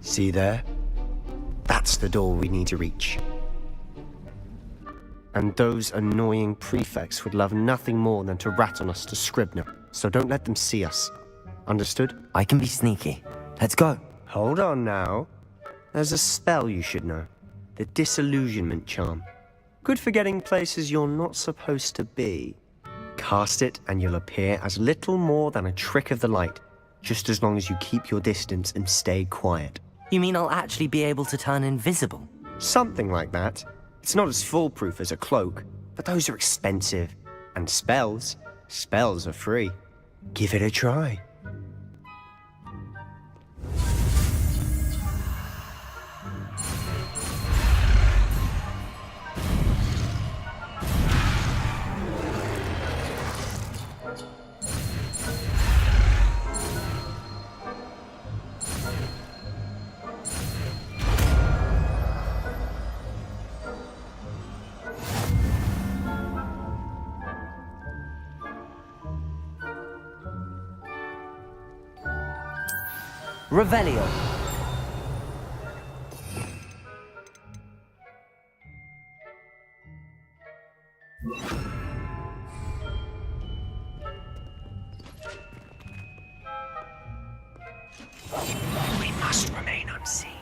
See there? That's the door we need to reach. And those annoying prefects would love nothing more than to rat on us to Scribner, so don't let them see us. Understood? I can be sneaky. Let's go. Hold on now. There's a spell you should know. The Disillusionment Charm. Good for getting places you're not supposed to be. Cast it and you'll appear as little more than a trick of the light, just as long as you keep your distance and stay quiet. You mean I'll actually be able to turn invisible? Something like that. It's not as foolproof as a cloak, but those are expensive. And spells are free. Give it a try. Revelio. We must remain unseen.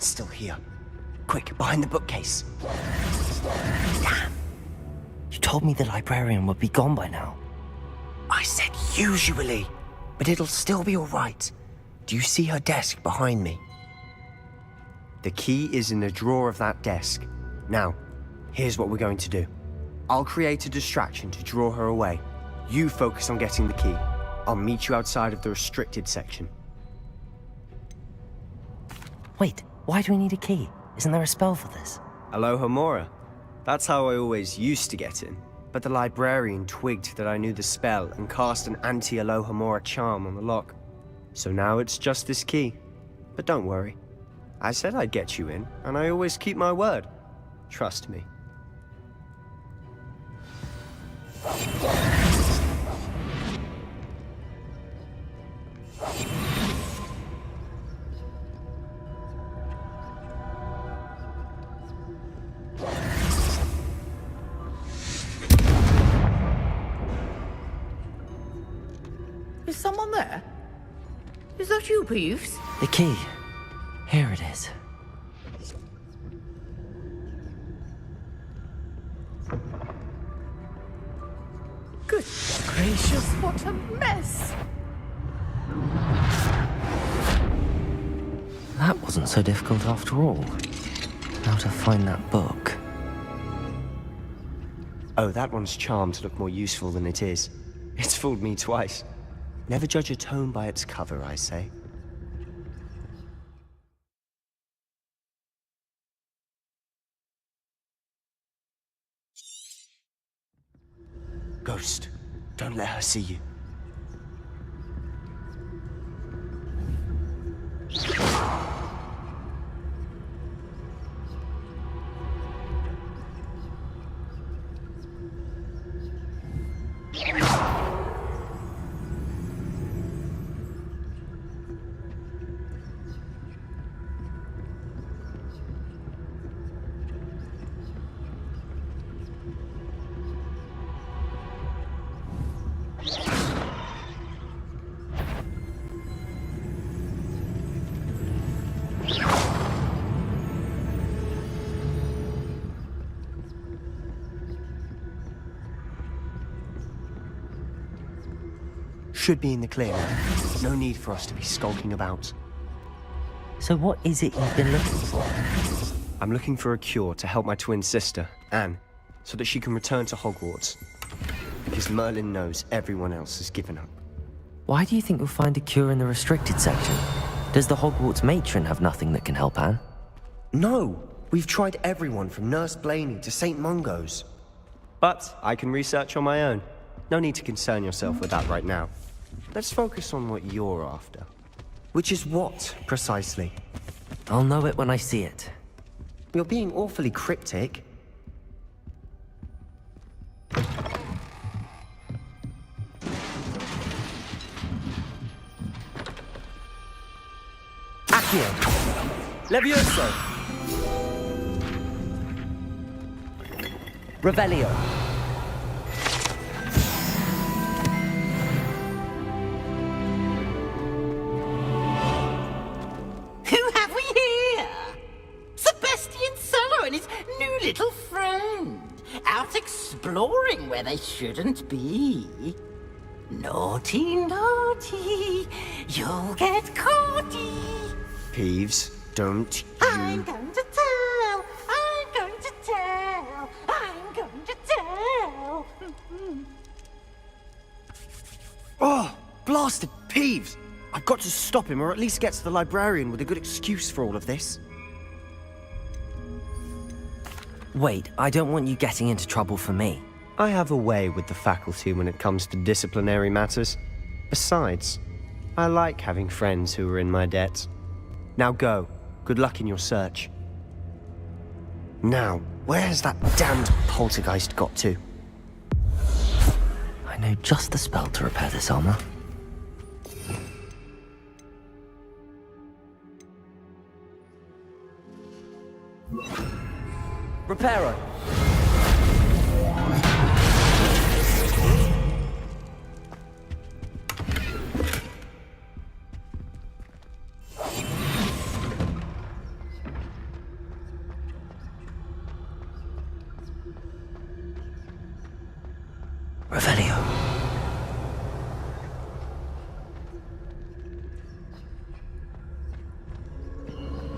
Still here. Quick, behind the bookcase. Damn. You told me the librarian would be gone by now. I said usually, but it'll still be all right. Do you see her desk behind me? The key is in the drawer of that desk. Now, here's what we're going to do. I'll create a distraction to draw her away. You focus on getting the key. I'll meet you outside of the restricted section. Wait. Why do we need a key? Isn't there a spell for this? Alohomora. That's how I always used to get in. But the librarian twigged that I knew the spell and cast an anti-Alohomora charm on the lock. So now it's just this key. But don't worry. I said I'd get you in, and I always keep my word. Trust me. Is someone there? Is that you, Peeves? The key. Here it is. Good gracious, what a mess! That wasn't so difficult after all. How to find that book. Oh, that one's charmed to look more useful than it is. It's fooled me twice. Never judge a tome by its cover, I say. Ghost, don't let her see you. Should be in the clear now. No need for us to be skulking about. So what is it you've been looking for? I'm looking for a cure to help my twin sister, Anne, so that she can return to Hogwarts. Because Merlin knows everyone else has given up. Why do you think you'll find a cure in the restricted section? Does the Hogwarts matron have nothing that can help Anne? No, we've tried everyone from Nurse Blaney to St. Mungo's. But I can research on my own. No need to concern yourself with that right now. Let's focus on what you're after. Which is what, precisely? I'll know it when I see it. You're being awfully cryptic. Accio! Levioso! Revelio! Who have we here? Sebastian Solo and his new little friend. Out exploring where they shouldn't be. Naughty, naughty. You'll get caughty. Peeves, don't I'm you... going to tell. I'm going to tell. I'm going to tell. Oh, blasted Peeves! I've got to stop him, or at least get to the librarian with a good excuse for all of this. Wait, I don't want you getting into trouble for me. I have a way with the faculty when it comes to disciplinary matters. Besides, I like having friends who are in my debt. Now go. Good luck in your search. Now, where's that damned poltergeist got to? I know just the spell to repair this armor. Reparo! Revelio.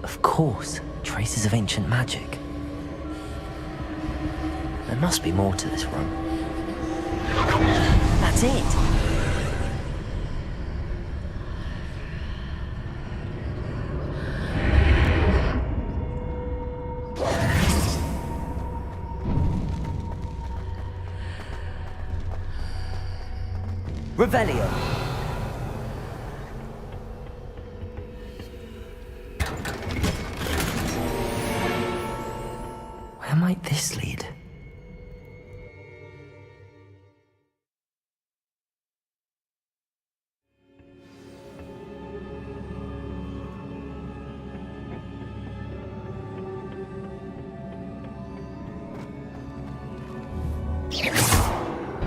Of course, traces of ancient magic. There must be more to this room. That's it! Revelio! Where might this lead?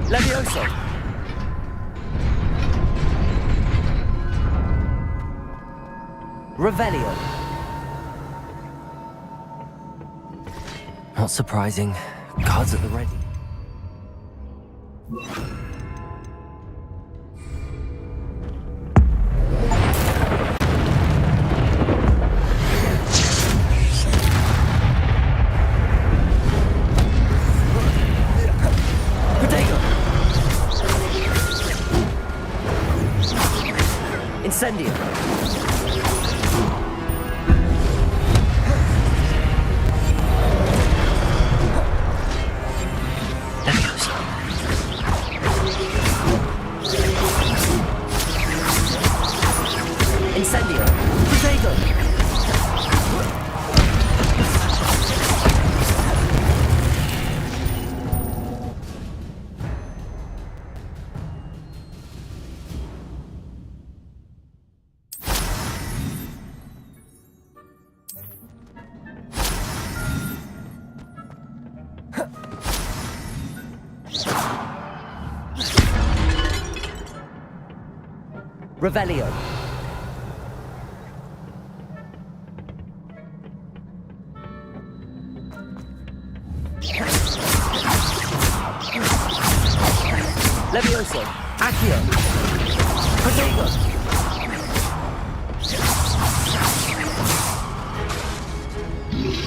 Levioso! Revelio! Not surprising. Guards at the ready. Incendio! Incendio! Potato! Revelio. Levioso. Accio. Potato.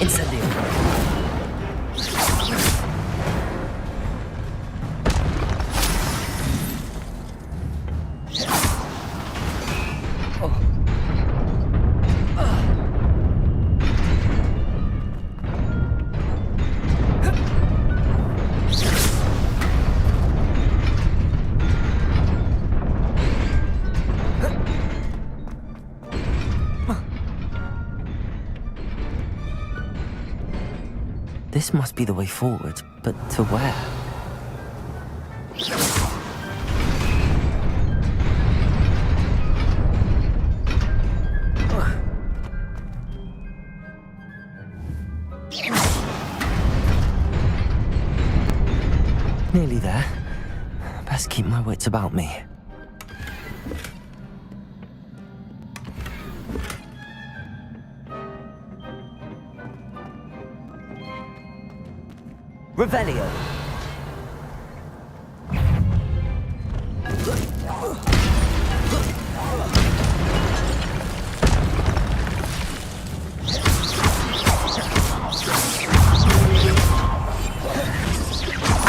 Incendio. This must be the way forward, but to where? Nearly there. Best keep my wits about me. Revelio.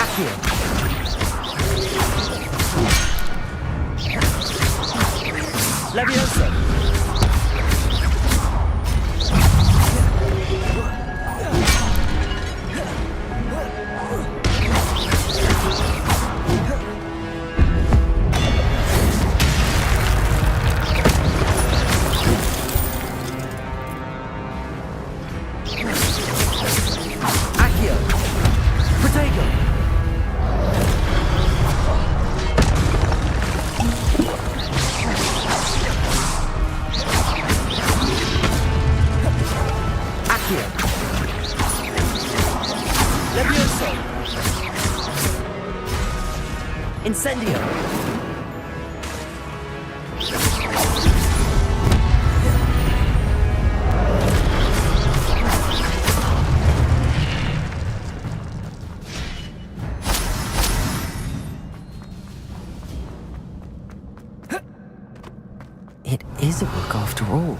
Accio. Levioso. Accio. Protego. Accio. Levioso. Incendio. It is a book after all.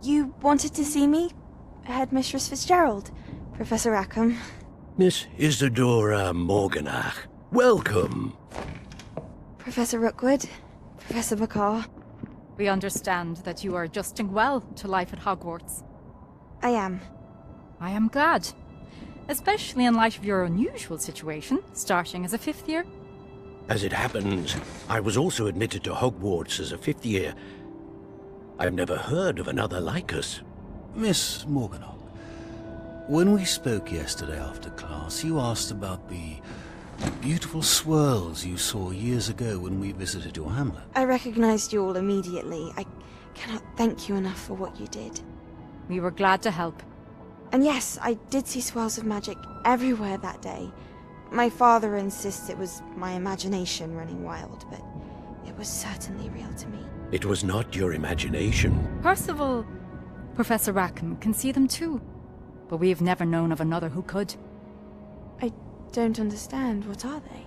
You wanted to see me? Headmistress Fitzgerald, Professor Rackham. Miss Isadora Morganach, welcome. Professor Rookwood, Professor Bakar. We understand that you are adjusting well to life at Hogwarts. I am. I am glad. Especially in light of your unusual situation, starting as a fifth year. As it happens, I was also admitted to Hogwarts as a fifth year. I've never heard of another like us. Miss Morganach, when we spoke yesterday after class, you asked about the beautiful swirls you saw years ago when we visited your hamlet. I recognized you all immediately. I cannot thank you enough for what you did. We were glad to help. And yes, I did see swirls of magic everywhere that day. My father insists it was my imagination running wild, but it was certainly real to me. It was not your imagination. Percival, Professor Rackham can see them too. But we've never known of another who could. I don't understand. What are they?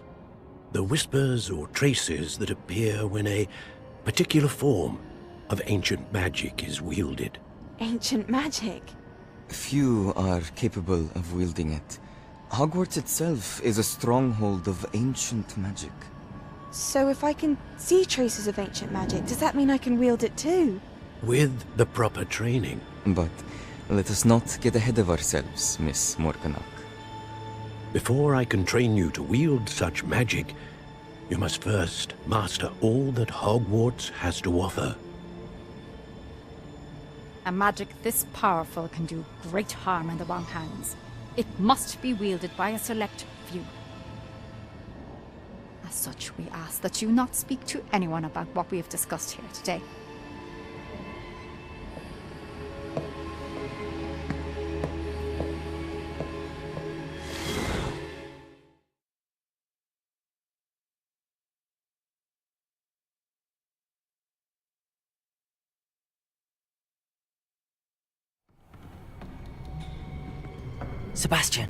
The whispers or traces that appear when a particular form of ancient magic is wielded. Ancient magic? Few are capable of wielding it. Hogwarts itself is a stronghold of ancient magic. So if I can see traces of ancient magic, does that mean I can wield it too? With the proper training. But let us not get ahead of ourselves, Miss Morganach. Before I can train you to wield such magic, you must first master all that Hogwarts has to offer. A magic this powerful can do great harm in the wrong hands. It must be wielded by a select few. As such, we ask that you not speak to anyone about what we have discussed here today. Sebastian!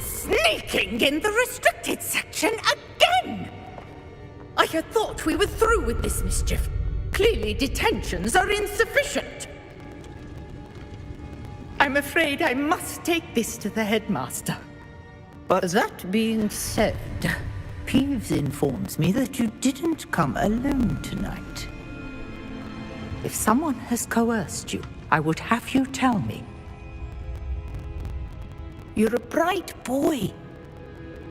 Sneaking in the restricted section again! I had thought we were through with this mischief. Clearly detentions are insufficient. I'm afraid I must take this to the headmaster. But that being said, Peeves informs me that you didn't come alone tonight. If someone has coerced you, I would have you tell me. You're a bright boy.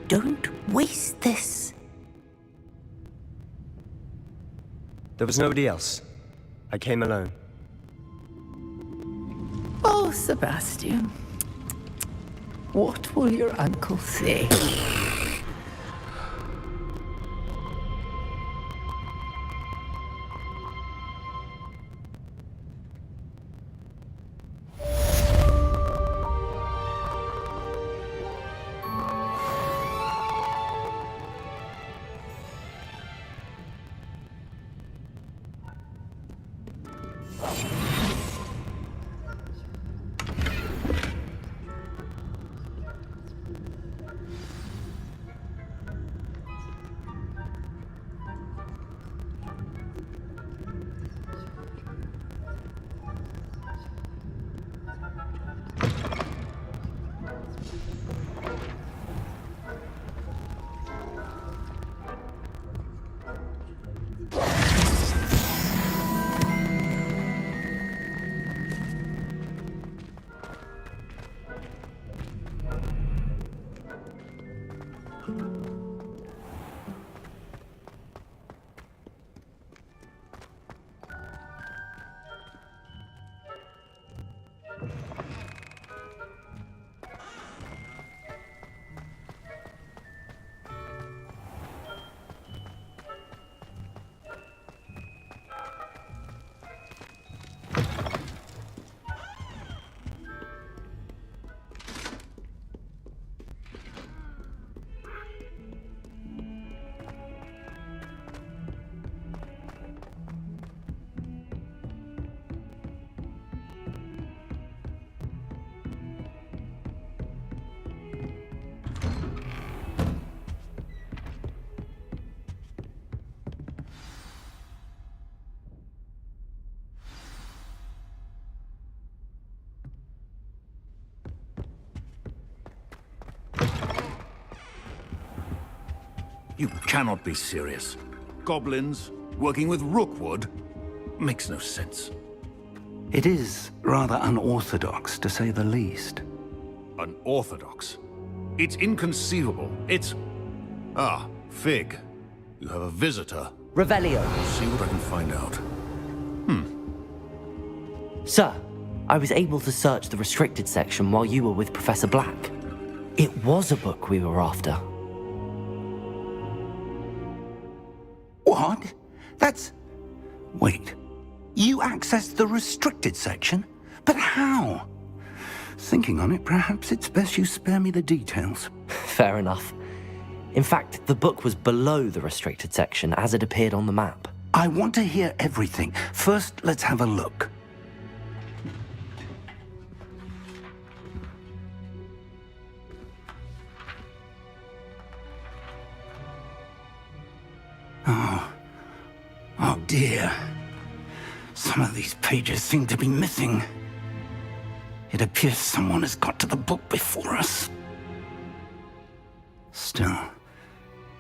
Don't waste this. There was nobody else. I came alone. Oh, Sebastian. What will your uncle say? You cannot be serious. Goblins working with Rookwood makes no sense. It is rather unorthodox, to say the least. Unorthodox? It's inconceivable. It's... Ah, Fig. You have a visitor. Revelio. See what I can find out. Sir, I was able to search the restricted section while you were with Professor Black. It was a book we were after. What? That's... Wait. You accessed the restricted section? But how? Thinking on it, perhaps it's best you spare me the details. Fair enough. In fact, the book was below the restricted section as it appeared on the map. I want to hear everything. First, let's have a look. Oh dear. Some of these pages seem to be missing. It appears someone has got to the book before us. Still,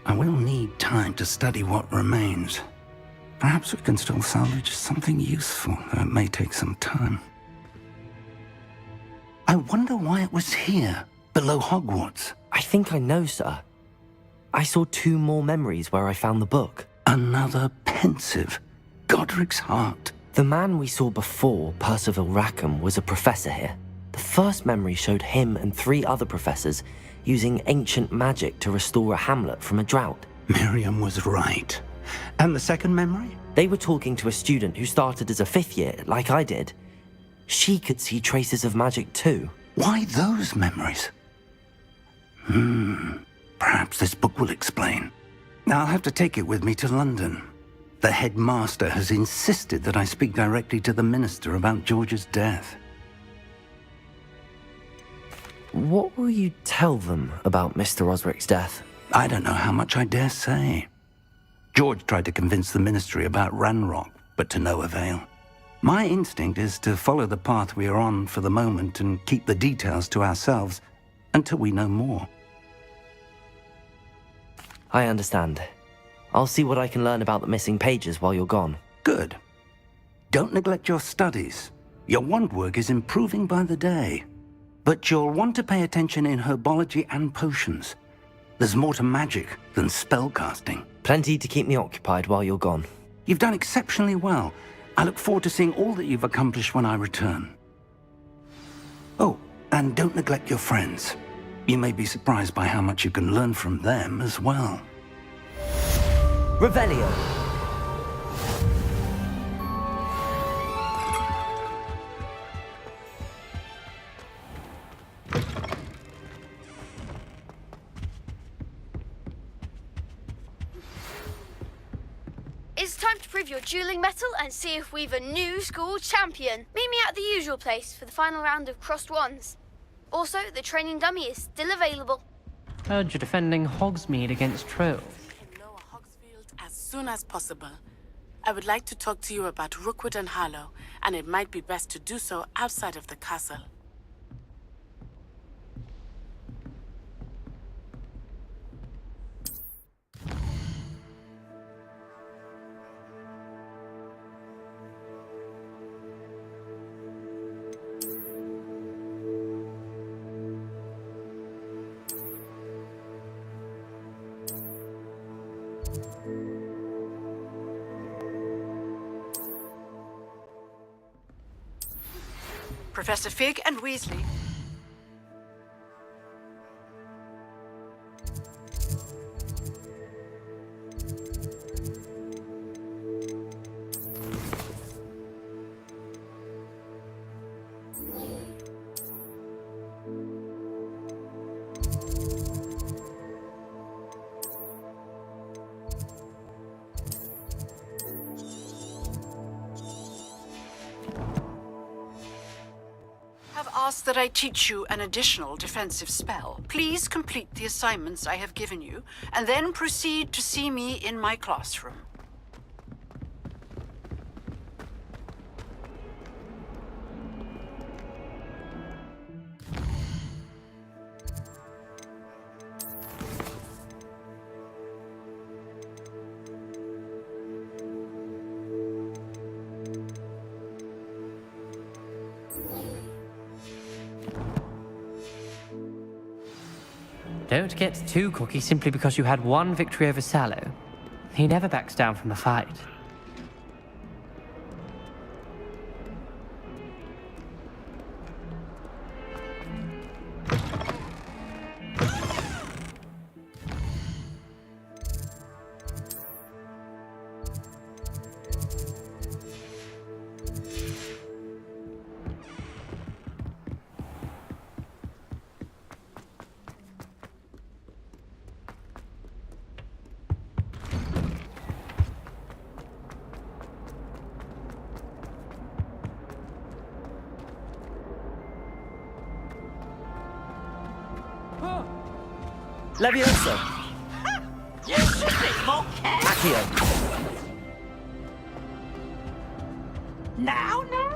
I will need time to study what remains. Perhaps we can still salvage something useful, though it may take some time. I wonder why it was here, below Hogwarts. I think I know, sir. I saw 2 more memories where I found the book. Another pensive. Godric's heart. The man we saw before, Percival Rackham, was a professor here. The first memory showed him and 3 other professors using ancient magic to restore a hamlet from a drought. Miriam was right. And the second memory? They were talking to a student who started as a 5th year, like I did. She could see traces of magic too. Why those memories? Perhaps this book will explain. Now I'll have to take it with me to London. The headmaster has insisted that I speak directly to the minister about George's death. What will you tell them about Mr. Osric's death? I don't know how much I dare say. George tried to convince the ministry about Ranrock, but to no avail. My instinct is to follow the path we are on for the moment and keep the details to ourselves until we know more. I understand. I'll see what I can learn about the missing pages while you're gone. Good. Don't neglect your studies. Your wand work is improving by the day. But you'll want to pay attention in herbology and potions. There's more to magic than spellcasting. Plenty to keep me occupied while you're gone. You've done exceptionally well. I look forward to seeing all that you've accomplished when I return. Oh, and don't neglect your friends. You may be surprised by how much you can learn from them as well. Revelio. It's time to prove your dueling mettle and see if we've a new school champion. Meet me at the usual place for the final round of crossed wands. Also, the training dummy is still available. Heard you're defending Hogsmeade against trolls. Lower Hogsfield as soon as possible. I would like to talk to you about Rookwood and Harlow, and it might be best to do so outside of the castle. Professor Fig and Weasley. Ask that I teach you an additional defensive spell. Please complete the assignments I have given you, and then proceed to see me in my classroom. Don't get too cocky simply because you had one victory over Sallow. He never backs down from a fight. Levioso! You should be more careful. Accio! Now, now.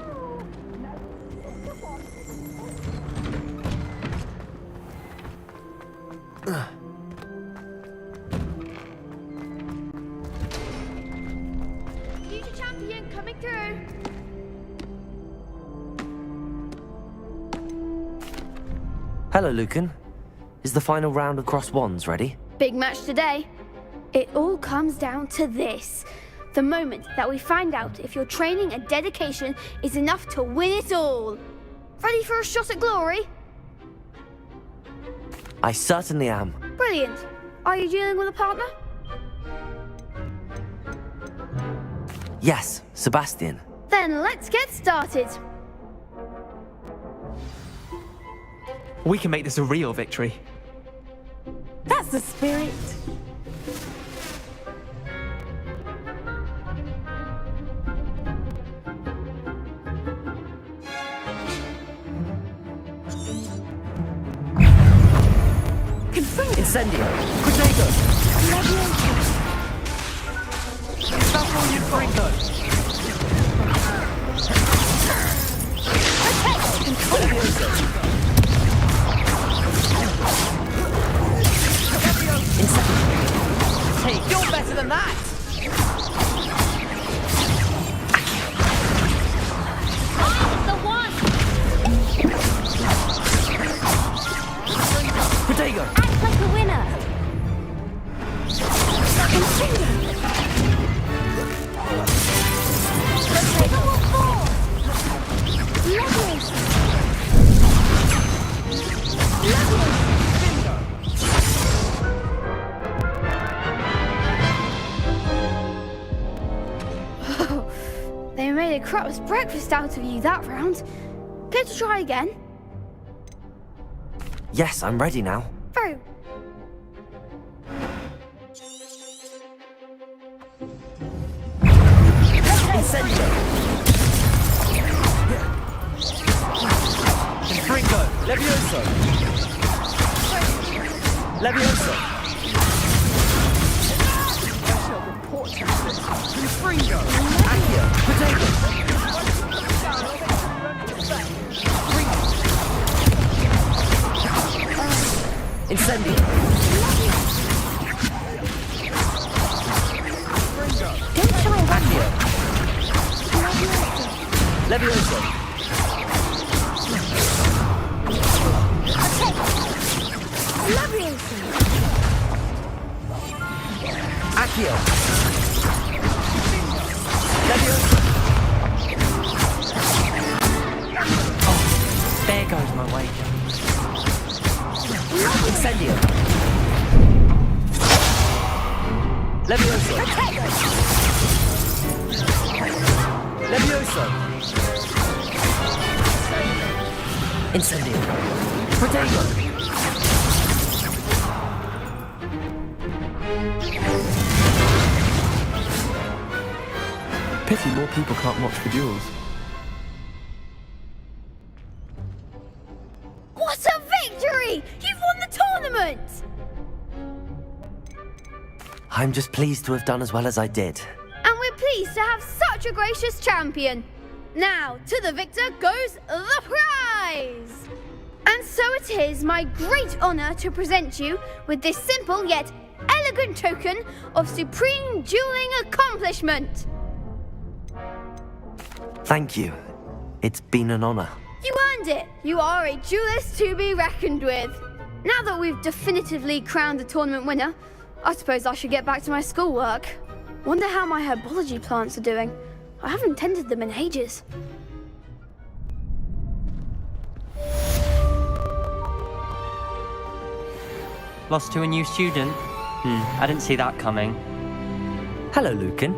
Future champion coming through. Hello, Lucan. Is the final round of Cross Wands ready? Big match today. It all comes down to this. The moment that we find out if your training and dedication is enough to win it all. Ready for a shot at glory? I certainly am. Brilliant. Are you dealing with a partner? Yes, Sebastian. Then let's get started. We can make this a real victory. That's the spirit. Incendio! Protego! Is that all you've got? Hey, you're better than that! I'm the one! Protego! Act like a winner! They made a crap's breakfast out of you that round. Care to try again? Yes, I'm ready now. Very. Incendio! Confringo! Levioso! Levioso! Confringo! Accio! Protego! Incendio! Accio! Levioso! Accio! Levioso! Oh, there goes my wager. Incendio! Levioso! Levioso! Incendio! Protego! Pity more people can't watch the duels. What a victory! You've won the tournament! I'm just pleased to have done as well as I did. And we're pleased to have such a gracious champion. Now, to the victor goes the prize! And so it is my great honor to present you with this simple yet elegant token of supreme dueling accomplishment. Thank you. It's been an honor. You earned it. You are a duelist to be reckoned with. Now that we've definitively crowned the tournament winner, I suppose I should get back to my schoolwork. Wonder how my herbology plants are doing. I haven't tended them in ages. Lost to a new student? I didn't see that coming. Hello, Lucan.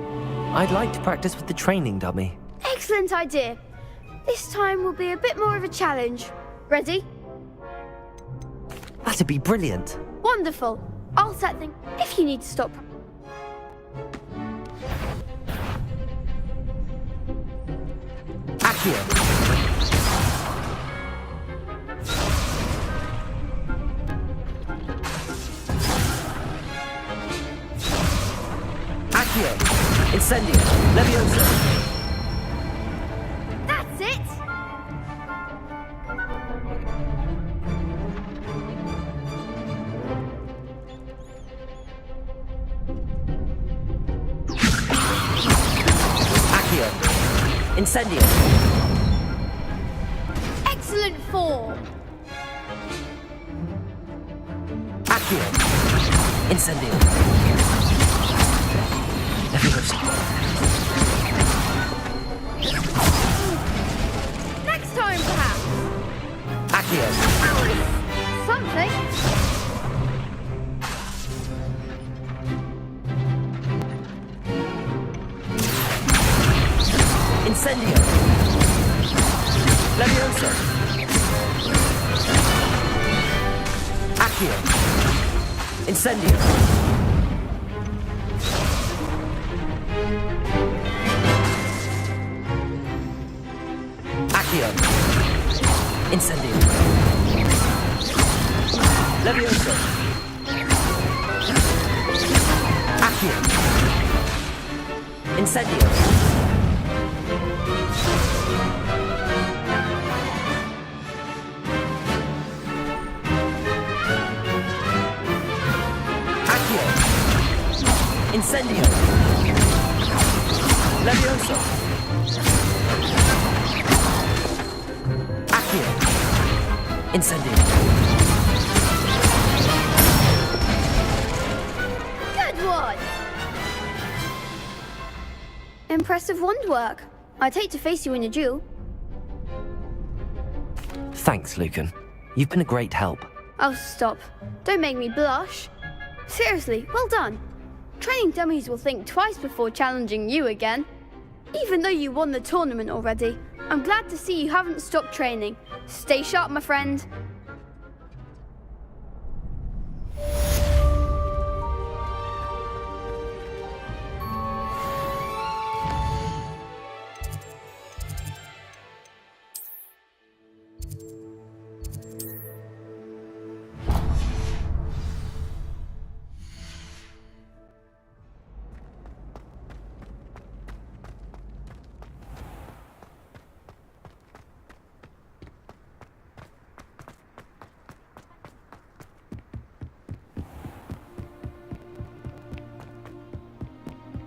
I'd like to practice with the training dummy. Excellent idea. This time will be a bit more of a challenge. Ready? That'd be brilliant. Wonderful. I'll set things if you need to stop. Accio! Accio! Incendio! Levioso! That's it! Accio! Incendio! Excellent form! Accio! Incendio! Levioso! Next time, perhaps! Accio! That was something! Incendio! Levioso! Accio! Incendio! Accio! Incendio! Levioso! Accio! Incendio! Accio! Incendio! Levioso! Accio! Incendio! Good one! Impressive wand work. I'd hate to face you in a duel. Thanks, Lucan. You've been a great help. Oh, stop. Don't make me blush. Seriously, well done. Training dummies will think twice before challenging you again. Even though you won the tournament already, I'm glad to see you haven't stopped training. Stay sharp, my friend.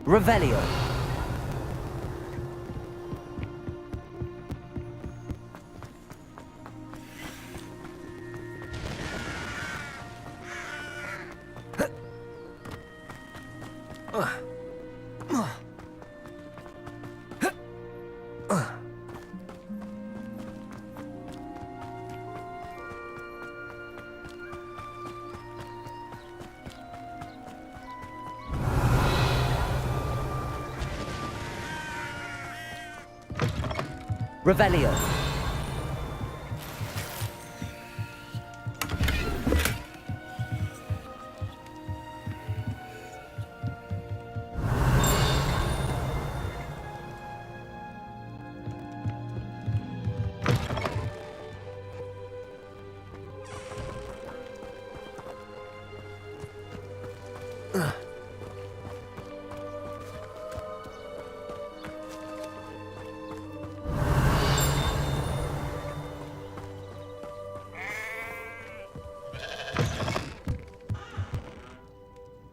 Revelio. Revelio.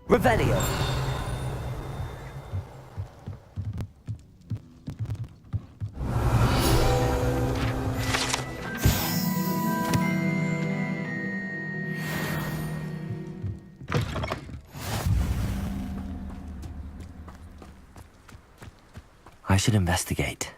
Revelio. I should investigate.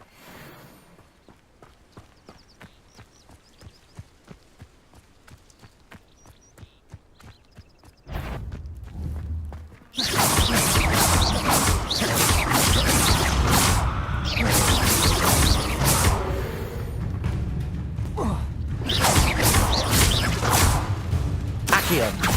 Accio.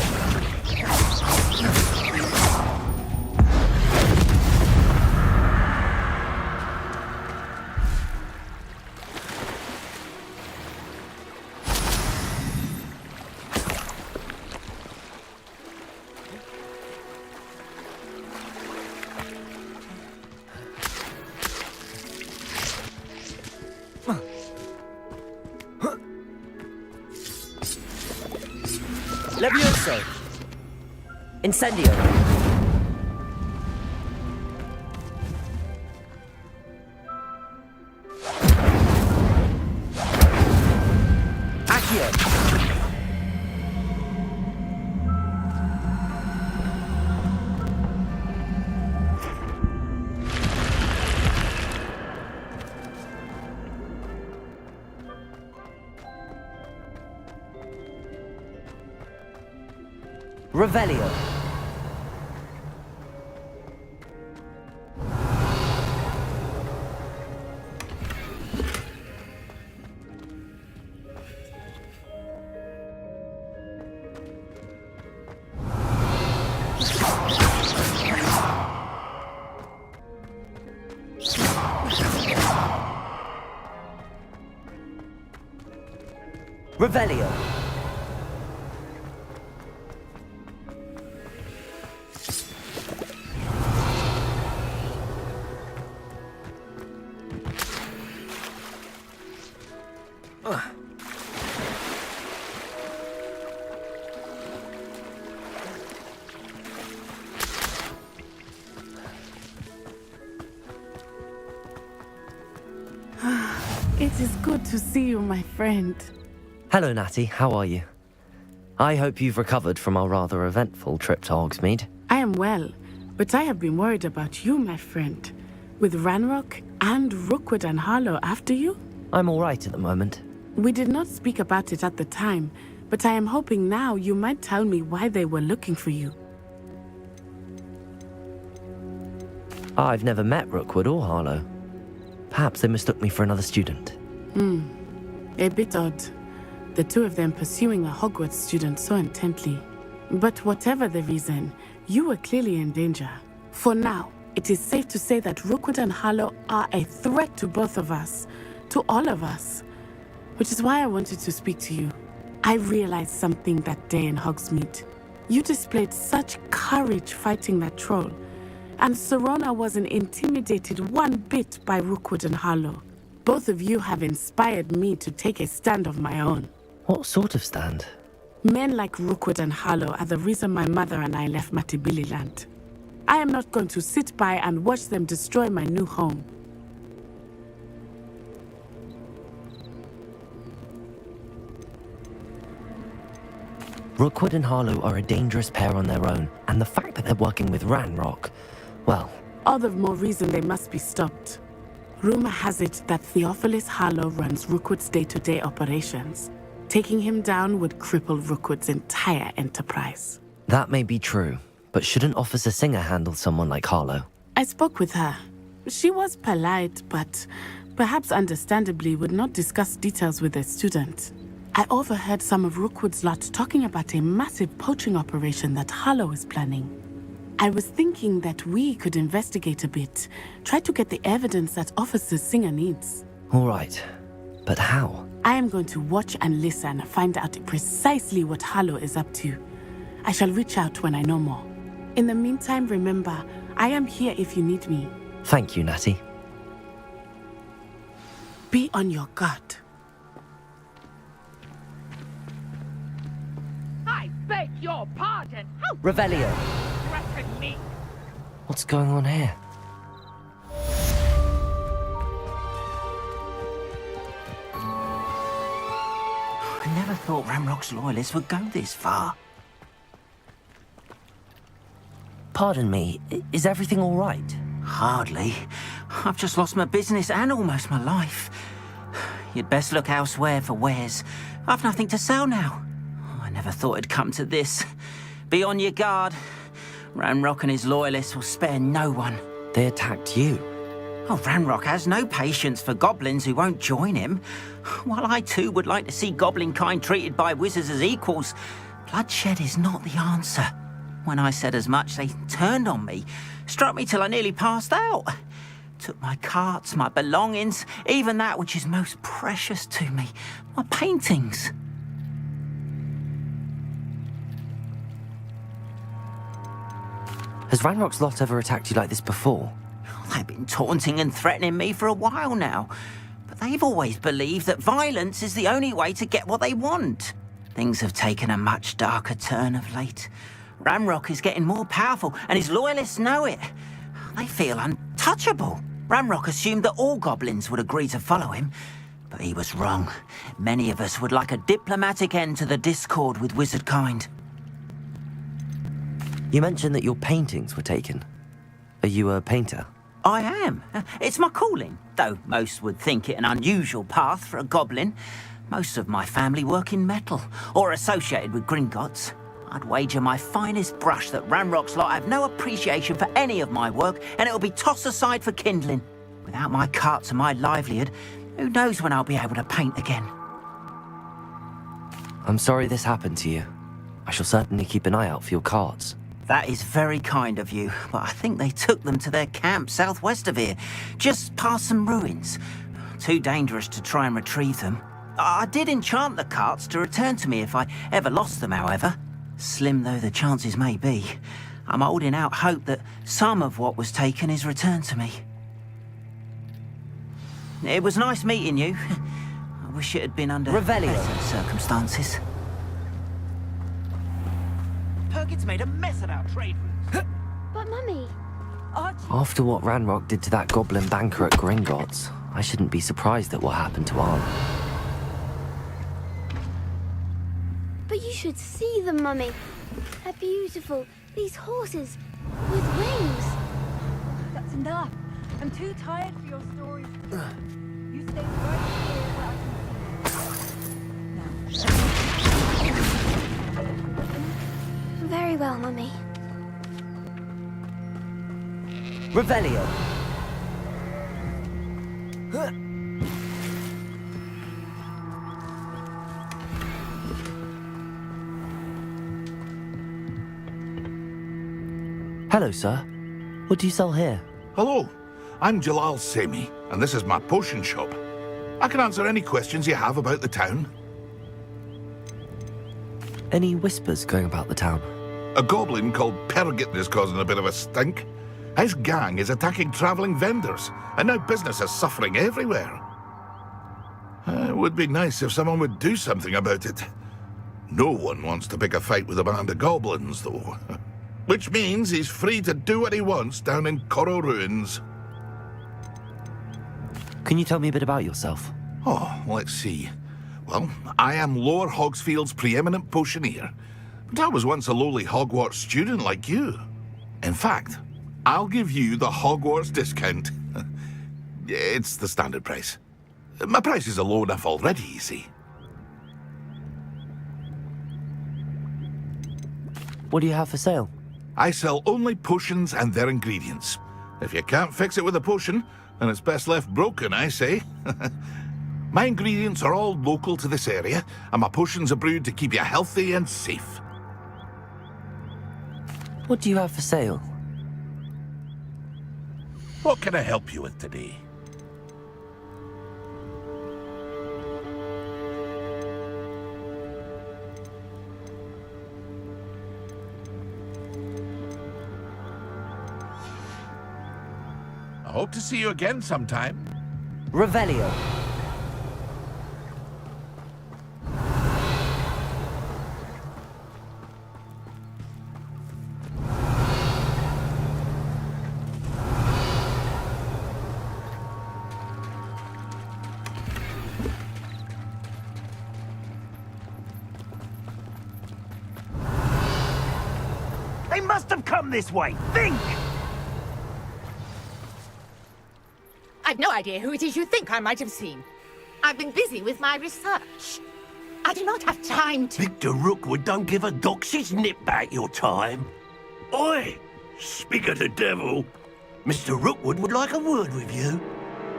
Levioso! Incendio! Accio! Revelio. Revelio. It is good to see you, my friend. Hello, Natty. How are you? I hope you've recovered from our rather eventful trip to Hogsmeade. I am well, but I have been worried about you, my friend. With Ranrock and Rookwood and Harlow after you? I'm all right at the moment. We did not speak about it at the time, but I am hoping now you might tell me why they were looking for you. I've never met Rookwood or Harlow. Perhaps they mistook me for another student. A bit odd. The two of them pursuing a Hogwarts student so intently. But whatever the reason, you were clearly in danger. For now, it is safe to say that Rookwood and Harlow are a threat to both of us, to all of us. Which is why I wanted to speak to you. I realized something that day in Hogsmeade. You displayed such courage fighting that troll, and Serona wasn't intimidated one bit by Rookwood and Harlow. Both of you have inspired me to take a stand of my own. What sort of stand? Men like Rookwood and Harlow are the reason my mother and I left Matibili land. I am not going to sit by and watch them destroy my new home. Rookwood and Harlow are a dangerous pair on their own, and the fact that they're working with Ranrock, well... All the more reason they must be stopped. Rumor has it that Theophilus Harlow runs Rookwood's day-to-day operations. Taking him down would cripple Rookwood's entire enterprise. That may be true, but shouldn't Officer Singer handle someone like Harlow? I spoke with her. She was polite, but perhaps understandably would not discuss details with a student. I overheard some of Rookwood's lot talking about a massive poaching operation that Harlow is planning. I was thinking that we could investigate a bit, try to get the evidence that Officer Singer needs. All right, but how? I am going to watch and listen, find out precisely what Harlow is up to. I shall reach out when I know more. In the meantime, remember, I am here if you need me. Thank you, Natty. Be on your guard. I beg your pardon. How Revelio. threaten me? What's going on here? I never thought Ranrock's loyalists would go this far. Pardon me, is everything all right? Hardly. I've just lost my business and almost my life. You'd best look elsewhere for wares. I've nothing to sell now. I never thought it'd come to this. Be on your guard. Ranrock and his loyalists will spare no one. They attacked you. Oh, Ranrock has no patience for goblins who won't join him. While I too would like to see goblin kind treated by wizards as equals, bloodshed is not the answer. When I said as much, they turned on me, struck me till I nearly passed out. Took my carts, my belongings, even that which is most precious to me, my paintings. Has Ranrock's lot ever attacked you like this before? They've been taunting and threatening me for a while now, but they've always believed that violence is the only way to get what they want. Things have taken a much darker turn of late. Ranrock is getting more powerful, and his loyalists know it. They feel untouchable. Ranrock assumed that all goblins would agree to follow him, but he was wrong. Many of us would like a diplomatic end to the discord with wizard kind. You mentioned that your paintings were taken. Are you a painter? I am. It's my calling, though most would think it an unusual path for a goblin. Most of my family work in metal, or associated with Gringotts. I'd wager my finest brush that Ranrock's lot have no appreciation for any of my work, and it'll be tossed aside for kindling. Without my carts and my livelihood, who knows when I'll be able to paint again. I'm sorry this happened to you. I shall certainly keep an eye out for your carts. That is very kind of you, but I think they took them to their camp southwest of here, just past some ruins. Too dangerous to try and retrieve them. I did enchant the carts to return to me if I ever lost them, however. Slim though the chances may be, I'm holding out hope that some of what was taken is returned to me. It was nice meeting you. I wish it had been under better circumstances. Perkins made a mess of our trade routes. But Mummy... After what Ranrock did to that goblin banker at Gringotts, I shouldn't be surprised at what happened to Arn. But you should see them, Mummy. They're beautiful. These horses with wings. That's enough. I'm too tired for your stories. You stay right here where I can see you. Very well, Mummy. Revelio. Hello, sir. What do you sell here? Hello, I'm Jalal Semi, and this is my potion shop. I can answer any questions you have about the town. Any whispers going about the town? A goblin called Pergit is causing a bit of a stink. His gang is attacking travelling vendors, and now business is suffering everywhere. It would be nice if someone would do something about it. No one wants to pick a fight with a band of goblins, though. Which means he's free to do what he wants down in Coral Ruins. Can you tell me a bit about yourself? Oh, let's see. Well, I am Lower Hogsfield's preeminent potioneer, but I was once a lowly Hogwarts student like you. In fact, I'll give you the Hogwarts discount. It's the standard price. My prices are low enough already, you see. What do you have for sale? I sell only potions and their ingredients. If you can't fix it with a potion, then it's best left broken, I say. My ingredients are all local to this area, and my potions are brewed to keep you healthy and safe. What do you have for sale? What can I help you with today? I hope to see you again sometime. Revelio. They must have come this way. Think! I've no idea who it is you think I might have seen. I've been busy with my research. I do not have time to... Victor Rookwood don't give a doxy's nip back your time. Oi! Speak of the devil. Mr. Rookwood would like a word with you.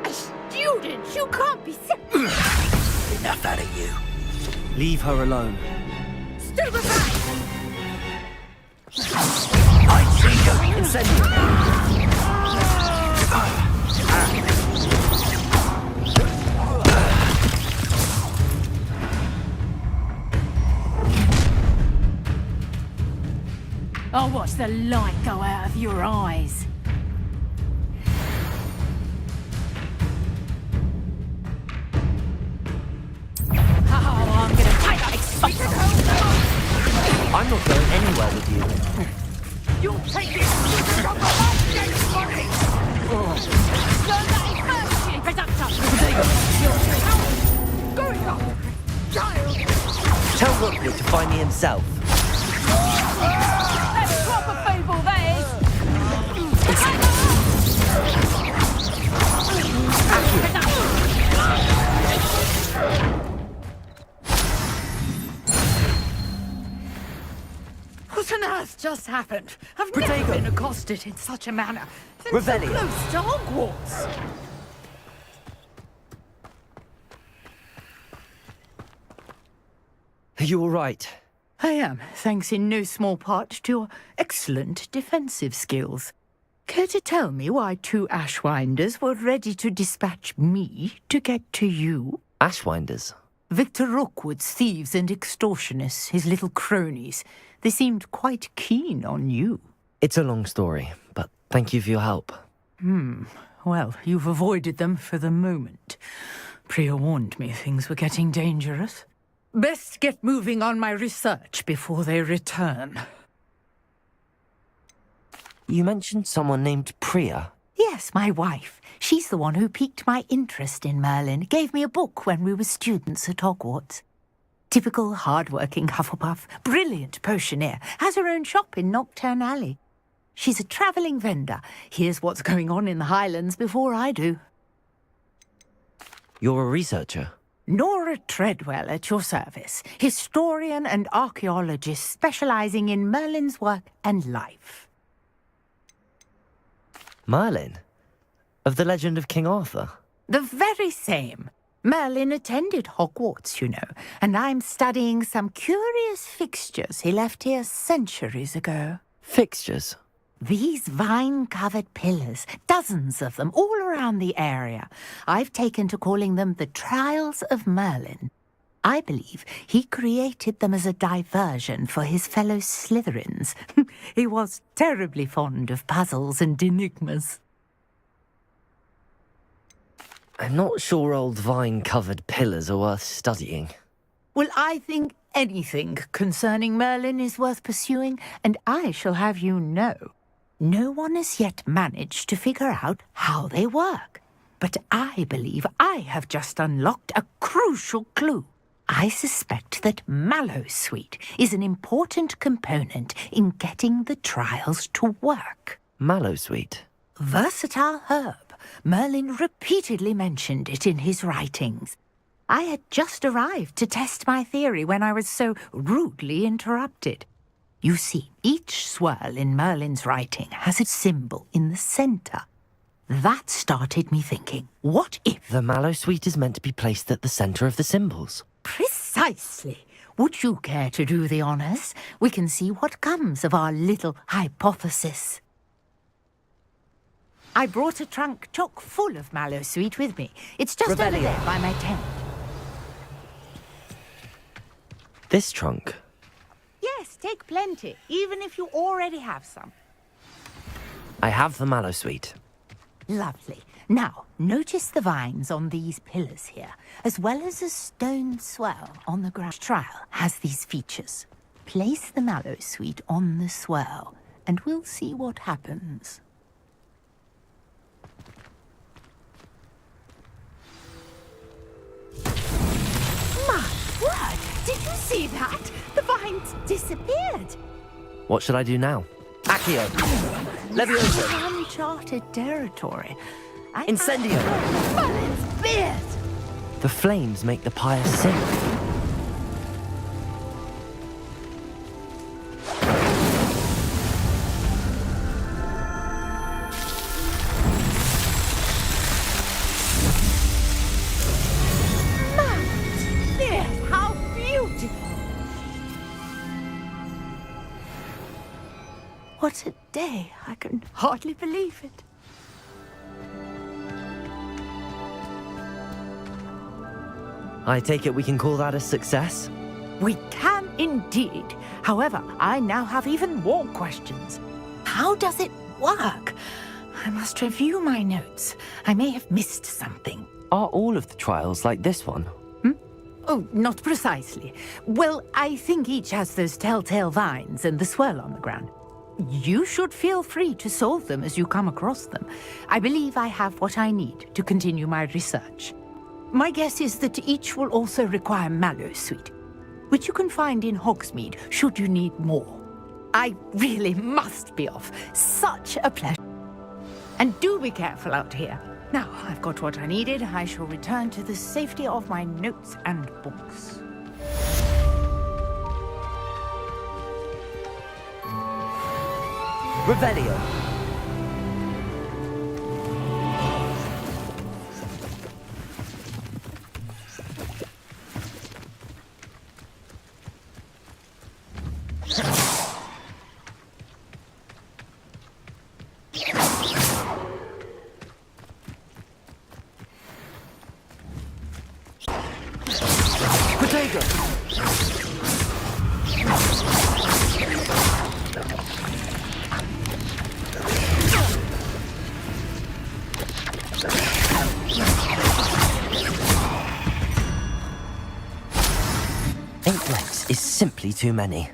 A student? You can't be... Enough out of you. Leave her alone. Stand aside! I see you. Incendio. I'll watch the light go out of your eyes. Oh, I'm gonna take that I'm not going anywhere with you. You'll take it! From the last game's money! Learn that is mercy, Presumptor! Going up! Child! Tell Rookwood to find me himself. That's proper fable, that is! What on earth just happened? I've never been accosted in such a manner since so Revelio. close to Hogwarts. Are you all right? I am, thanks in no small part to your excellent defensive skills. Care to tell me why 2 Ashwinders were ready to dispatch me to get to you? Ashwinders? Victor Rookwood's thieves and extortionists, his little cronies. They seemed quite keen on you. It's a long story, but thank you for your help. Well, you've avoided them for the moment. Priya warned me things were getting dangerous. Best get moving on my research before they return. You mentioned someone named Priya. Yes, my wife. She's the one who piqued my interest in Merlin. Gave me a book when we were students at Hogwarts. Typical hard-working Hufflepuff, brilliant potioneer, has her own shop in Nocturne Alley. She's a travelling vendor. Hears what's going on in the Highlands before I do. You're a researcher? Nora Treadwell at your service, historian and archaeologist specialising in Merlin's work and life. Merlin? Of the legend of King Arthur? The very same. Merlin attended Hogwarts, you know, and I'm studying some curious fixtures he left here centuries ago. Fixtures? These vine-covered pillars, dozens of them, all around the area. I've taken to calling them the Trials of Merlin. I believe he created them as a diversion for his fellow Slytherins. He was terribly fond of puzzles and enigmas. I'm not sure old vine-covered pillars are worth studying. Well, I think anything concerning Merlin is worth pursuing, and I shall have you know. No one has yet managed to figure out how they work. But I believe I have just unlocked a crucial clue. I suspect that Mallowsweet is an important component in getting the trials to work. Mallowsweet? Versatile herb. Merlin repeatedly mentioned it in his writings. I had just arrived to test my theory when I was so rudely interrupted. You see, each swirl in Merlin's writing has a symbol in the centre. That started me thinking, what if... The Mallowsweet is meant to be placed at the centre of the symbols. Precisely. Would you care to do the honours? We can see what comes of our little hypothesis. I brought a trunk chock full of Mallowsweet with me. It's just over there by my tent. This trunk? Yes, take plenty, even if you already have some. I have the Mallowsweet. Lovely. Now, notice the vines on these pillars here, as well as a stone swirl on the ground. Trial has these features. Place the Mallowsweet on the swirl, and we'll see what happens. My word! Did you see that? The vines disappeared. What should I do now? Accio! Levioso! Uncharted territory. Incendio! Merlin's beard! The flames make the pyre sing. How beautiful! What a day! I can hardly believe it. I take it we can call that a success? We can indeed. However, I now have even more questions. How does it work? I must review my notes. I may have missed something. Are all of the trials like this one? Oh, not precisely. Well, I think each has those telltale vines and the swirl on the ground. You should feel free to solve them as you come across them. I believe I have what I need to continue my research. My guess is that each will also require mallow sweet, which you can find in Hogsmeade should you need more. I really must be off. Such a pleasure. And do be careful out here. Now I've got what I needed, I shall return to the safety of my notes and books. Revelio. Is simply too many.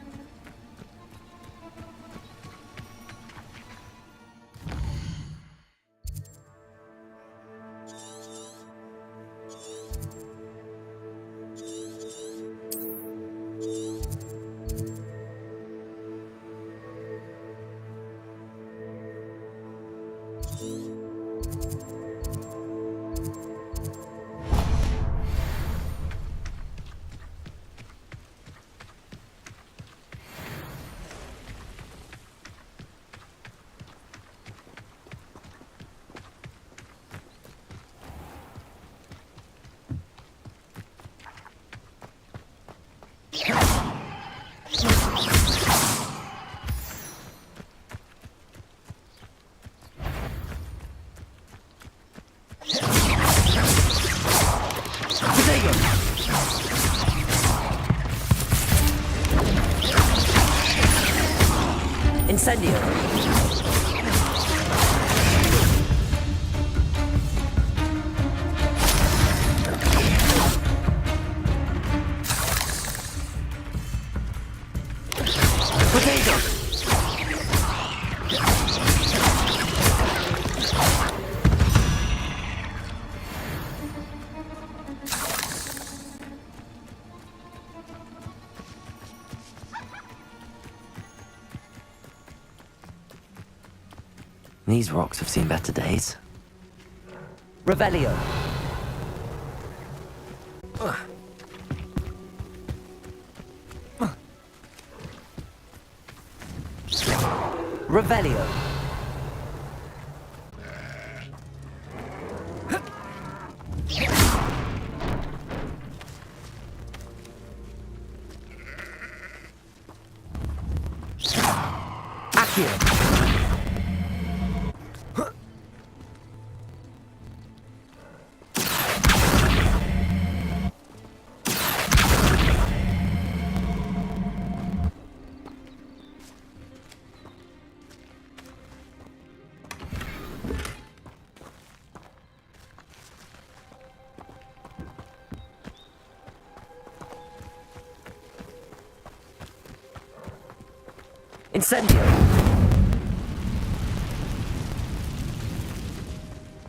Incendio. These rocks have seen better days. Revelio. Revelio. Accio. Incendio.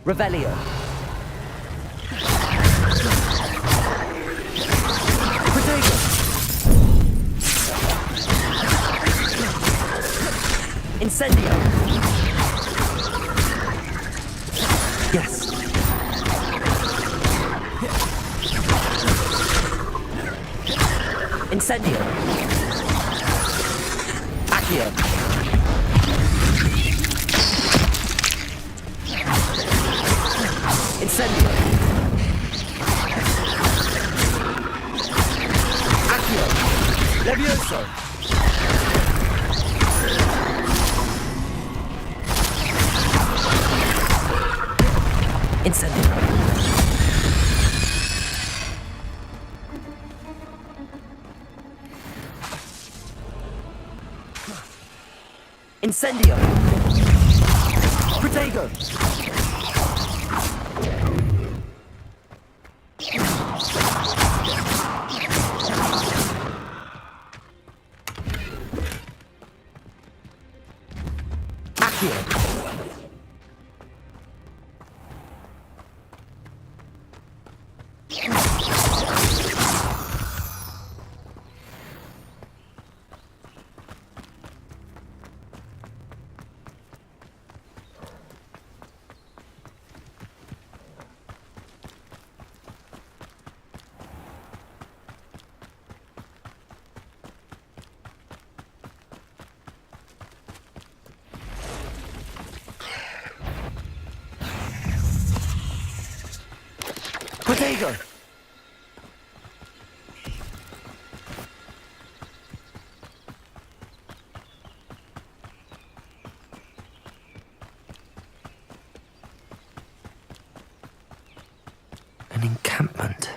Revelio. Protego. Incendio. Yes. Incendio. Accio. Incendio. Accio. Levioso. Incendio. Incendio. Protego. Accio. Potato! An encampment.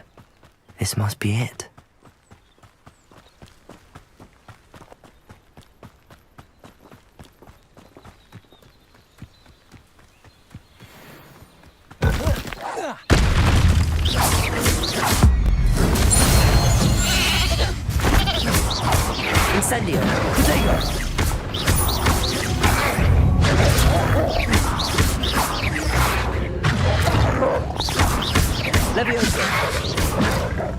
This must be it. Incendio! Potato! Levioso!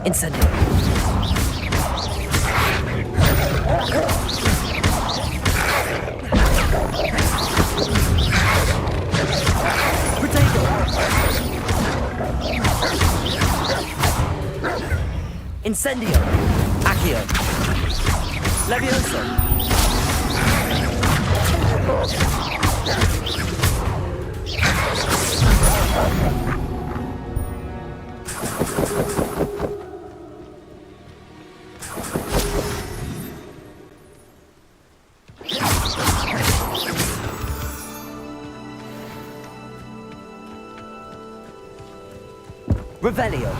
Incendio! Potato! Incendio! Accio! Levioso! Revelio!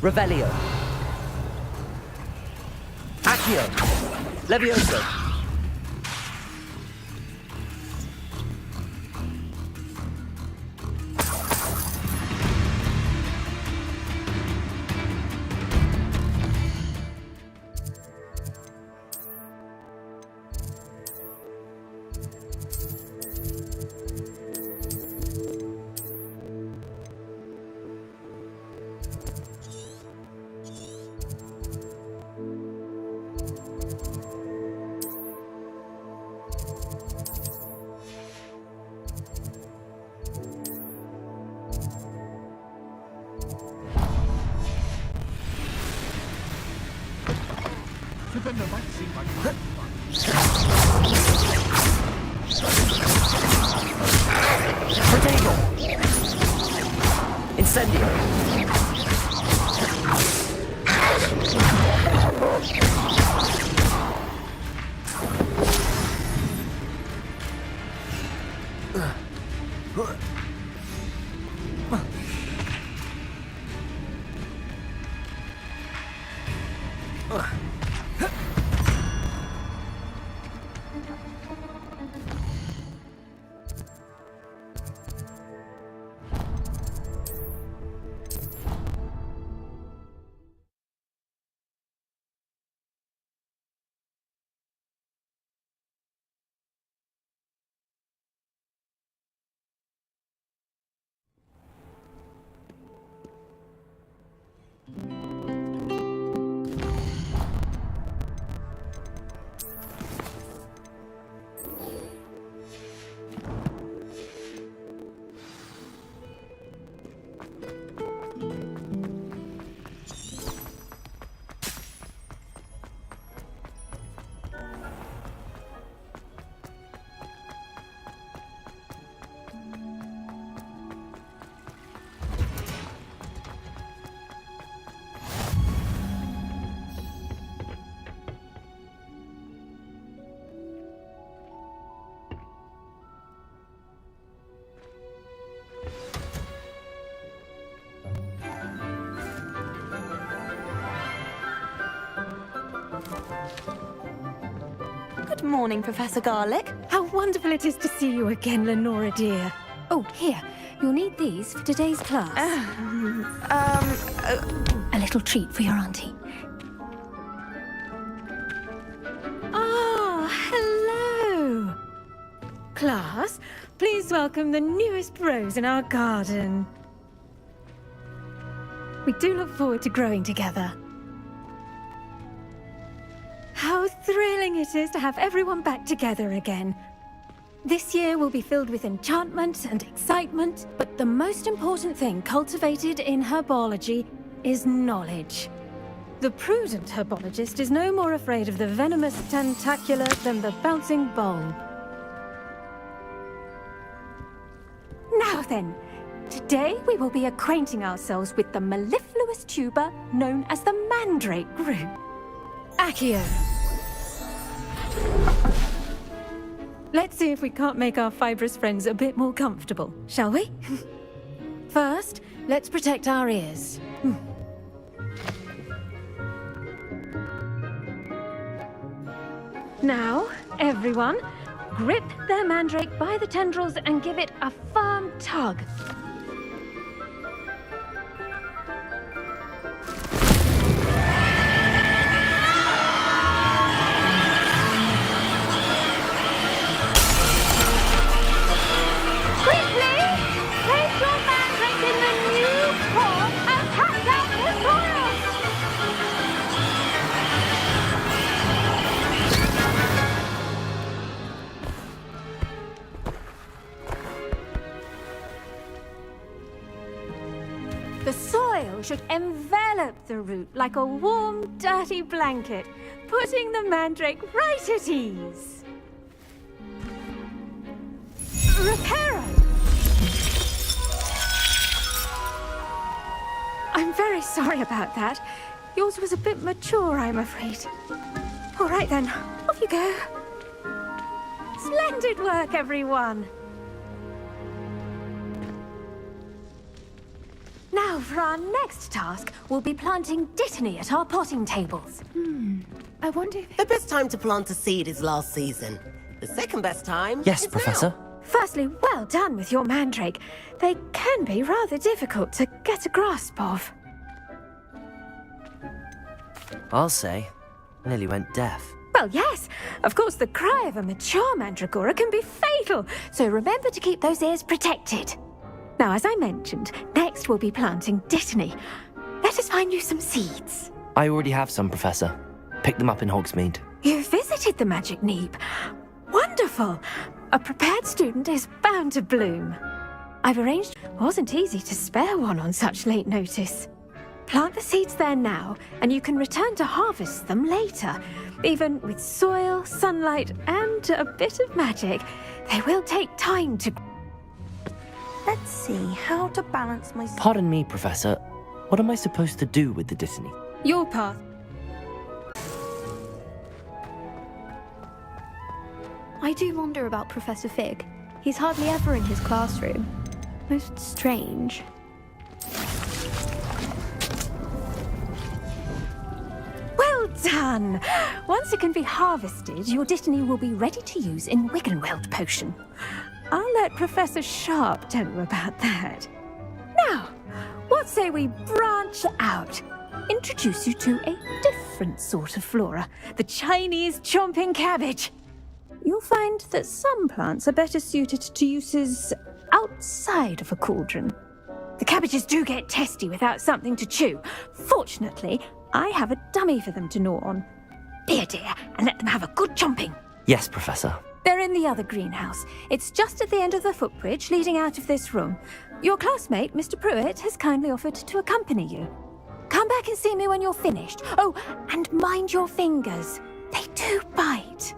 Revelio! Accio! Levioso! Potato! Incendio! Good morning, Professor Garlick. How wonderful it is to see you again, Lenora dear. Oh, here. You'll need these for today's class. A little treat for your auntie. Ah, hello. Class, please welcome the newest rose in our garden. We do look forward to growing together. How thrilling it is to have everyone back together again. This year will be filled with enchantment and excitement, but the most important thing cultivated in herbology is knowledge. The prudent herbologist is no more afraid of the venomous tentacula than the bouncing bulb. Now then, today we will be acquainting ourselves with the mellifluous tuber known as the mandrake root. Accio. Let's see if we can't make our fibrous friends a bit more comfortable, shall we? First, let's protect our ears. Now, everyone, grip their mandrake by the tendrils and give it a firm tug. The soil should envelop the root like a warm, dirty blanket, putting the mandrake right at ease. Reparo! I'm very sorry about that. Yours was a bit mature, I'm afraid. All right then, off you go. Splendid work, everyone. Now, for our next task, we'll be planting dittany at our potting tables. I wonder if... The best time to plant a seed is last season. The second best time Yes, is Professor. now. Firstly, well done with your mandrake. They can be rather difficult to get a grasp of. I'll say. Nearly went deaf. Well, yes. Of course, the cry of a mature mandragora can be fatal, so remember to keep those ears protected. Now, as I mentioned, next we'll be planting dittany. Let us find you some seeds. I already have some, Professor. Picked them up in Hogsmeade. You visited the Magic Neep. Wonderful! A prepared student is bound to bloom. I've arranged... Wasn't easy to spare one on such late notice. Plant the seeds there now, and you can return to harvest them later. Even with soil, sunlight, and a bit of magic, they will take time to... Let's see how to balance my... Pardon me, Professor. What am I supposed to do with the dittany? Your path. I do wonder about Professor Fig. He's hardly ever in his classroom. Most strange. Well done! Once it can be harvested, your dittany will be ready to use in Wiggenweld potion. I'll let Professor Sharp tell you about that. Now, what say we branch out? Introduce you to a different sort of flora, the Chinese chomping cabbage. You'll find that some plants are better suited to uses outside of a cauldron. The cabbages do get testy without something to chew. Fortunately, I have a dummy for them to gnaw on. Be a dear and let them have a good chomping. Yes, Professor. They're in the other greenhouse. It's just at the end of the footbridge leading out of this room. Your classmate, Mr. Pruitt, has kindly offered to accompany you. Come back and see me when you're finished. Oh, and mind your fingers. They do bite.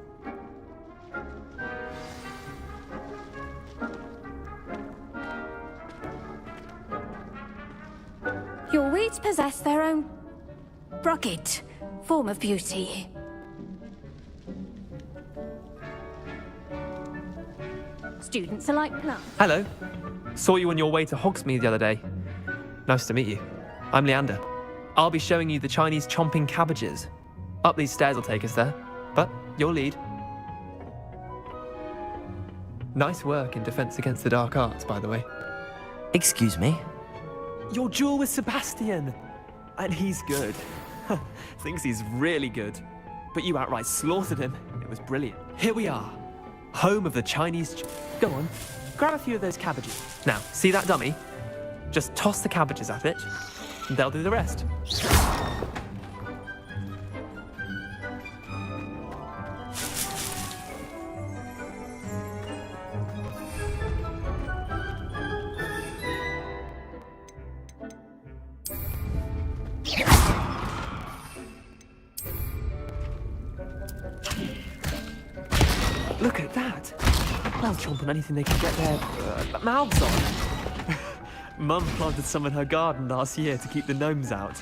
Your weeds possess their own rugged form of beauty. Students are like plants. Hello. Saw you on your way to Hogsmeade the other day. Nice to meet you. I'm Leander. I'll be showing you the Chinese chomping cabbages. Up these stairs will take us there, but you'll lead. Nice work in Defense Against the Dark Arts, by the way. Excuse me? Your duel with Sebastian! And he's good. Thinks he's really good. But you outright slaughtered him. It was brilliant. Here we are. Home of the Chinese... Go on, grab a few of those cabbages. Now, see that dummy? Just toss the cabbages at it, and they'll do the rest. Look at that! They'll chomp on anything they can get their mouths on. Mum planted some in her garden last year to keep the gnomes out.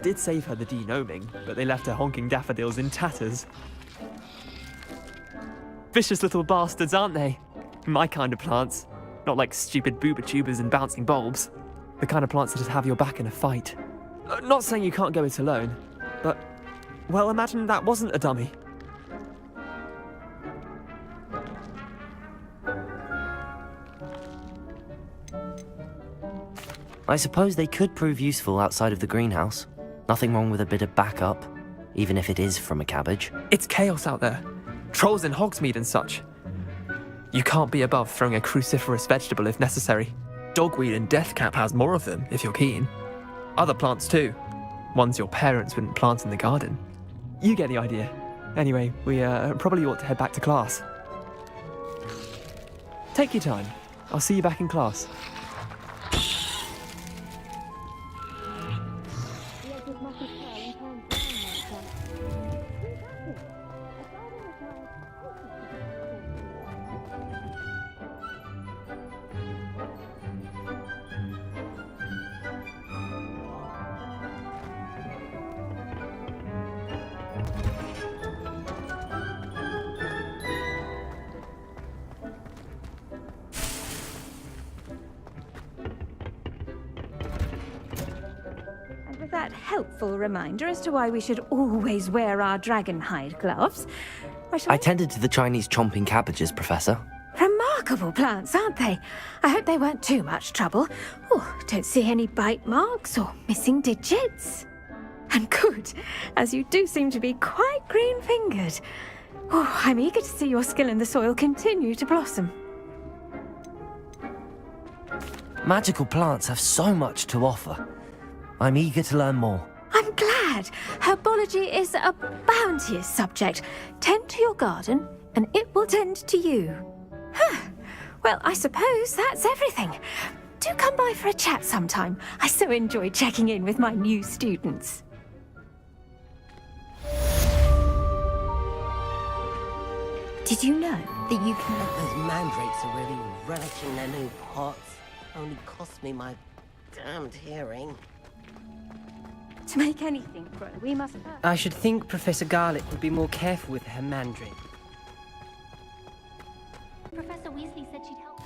Did save her the de-gnoming, but they left her honking daffodils in tatters. Vicious little bastards, aren't they? My kind of plants. Not like stupid booba tubers and bouncing bulbs. The kind of plants that just have your back in a fight. Not saying you can't go it alone, but... Well, imagine that wasn't a dummy. I suppose they could prove useful outside of the greenhouse. Nothing wrong with a bit of backup, even if it is from a cabbage. It's chaos out there. Trolls in Hogsmeade and such. You can't be above throwing a cruciferous vegetable if necessary. Dogweed and deathcap has more of them, if you're keen. Other plants too. Ones your parents wouldn't plant in the garden. You get the idea. Anyway, we probably ought to head back to class. Take your time. I'll see you back in class. That helpful reminder as to why we should always wear our dragon hide gloves. I tended to the Chinese chomping cabbages, Professor. Remarkable plants, aren't they? I hope they weren't too much trouble. Oh, don't see any bite marks or missing digits. And good, as you do seem to be quite green-fingered. Oh, I'm eager to see your skill in the soil continue to blossom. Magical plants have so much to offer. I'm eager to learn more. I'm glad. Herbology is a bounteous subject. Tend to your garden, and it will tend to you. Huh. Well, I suppose that's everything. Do come by for a chat sometime. I so enjoy checking in with my new students. Did you know that you can... Those mandrakes are really relishing their new pots. Only cost me my damned hearing. To make anything grow, we must... I should think Professor Garlick would be more careful with her mandrake. Professor Weasley said she'd help.